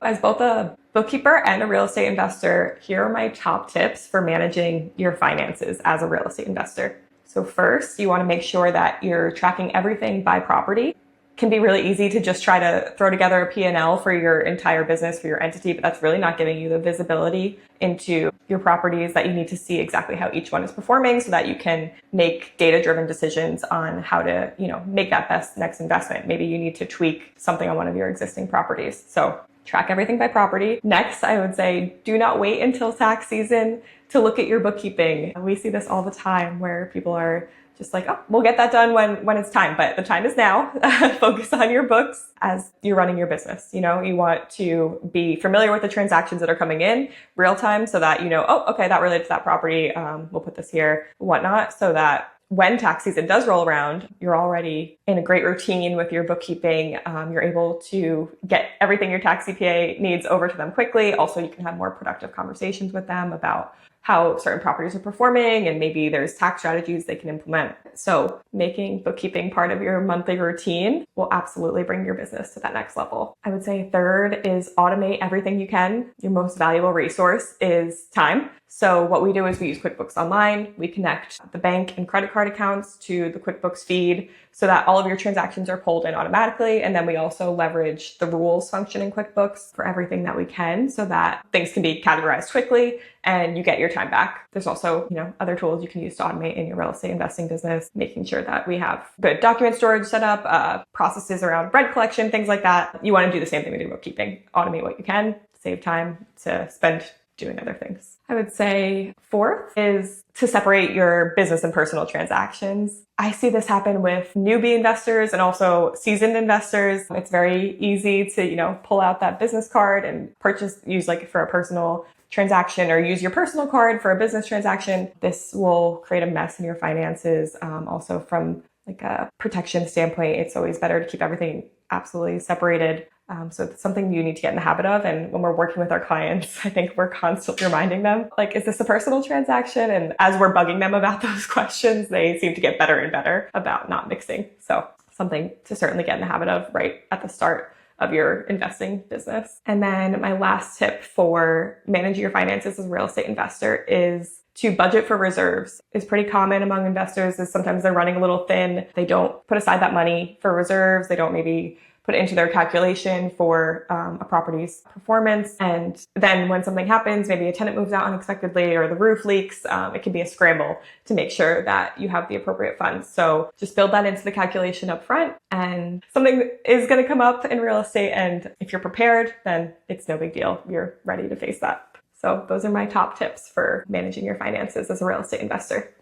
As both a bookkeeper and a real estate investor, here are my top tips for managing your finances as a real estate investor. So first, you want to make sure that you're tracking everything by property. It can be really easy to just try to throw together a P&L for your entire business, for your entity, but that's really not giving you the visibility into your properties that you need to see exactly how each one is performing so that you can make data-driven decisions on how to, make that best next investment. Maybe you need to tweak something on one of your existing properties. So track everything by property. Next, I would say, do not wait until tax season to look at your bookkeeping. We see this all the time where people are just like, oh, we'll get that done when it's time. But the time is now. Focus on your books as you're running your business. You want to be familiar with the transactions that are coming in real time so that oh, okay, that related to that property. We'll put this here, whatnot, so that when tax season does roll around, you're already in a great routine with your bookkeeping. You're able to get everything your tax CPA needs over to them quickly. Also, you can have more productive conversations with them about how certain properties are performing, and maybe there's tax strategies they can implement. So making bookkeeping part of your monthly routine will absolutely bring your business to that next level. I would say third is automate everything you can. Your most valuable resource is time. So what we do is we use QuickBooks Online. We connect the bank and credit card accounts to the QuickBooks feed so that all of your transactions are pulled in automatically. And then we also leverage the rules function in QuickBooks for everything that we can so that things can be categorized quickly and you get your time back. There's also, other tools you can use to automate in your real estate investing business, making sure that we have good document storage set up, processes around rent collection, things like that. You want to do the same thing with your bookkeeping. Automate what you can, save time to spend doing other things. I would say fourth is to separate your business and personal transactions. I see this happen with newbie investors and also seasoned investors. It's very easy to, pull out that business card and use for a personal transaction or use your personal card for a business transaction. This will create a mess in your finances. Also from a protection standpoint, it's always better to keep everything absolutely separated. So it's something you need to get in the habit of. And when we're working with our clients, I think we're constantly reminding them, is this a personal transaction? And as we're bugging them about those questions, they seem to get better and better about not mixing. So something to certainly get in the habit of right at the start of your investing business. And then my last tip for managing your finances as a real estate investor is to budget for reserves. Is pretty common among investors is sometimes they're running a little thin. They don't put aside that money for reserves. They don't maybe put it into their calculation for a property's performance. And then when something happens, maybe a tenant moves out unexpectedly or the roof leaks, it can be a scramble to make sure that you have the appropriate funds. So just build that into the calculation up front, and something is going to come up in real estate. And if you're prepared, then it's no big deal. You're ready to face that. So those are my top tips for managing your finances as a real estate investor.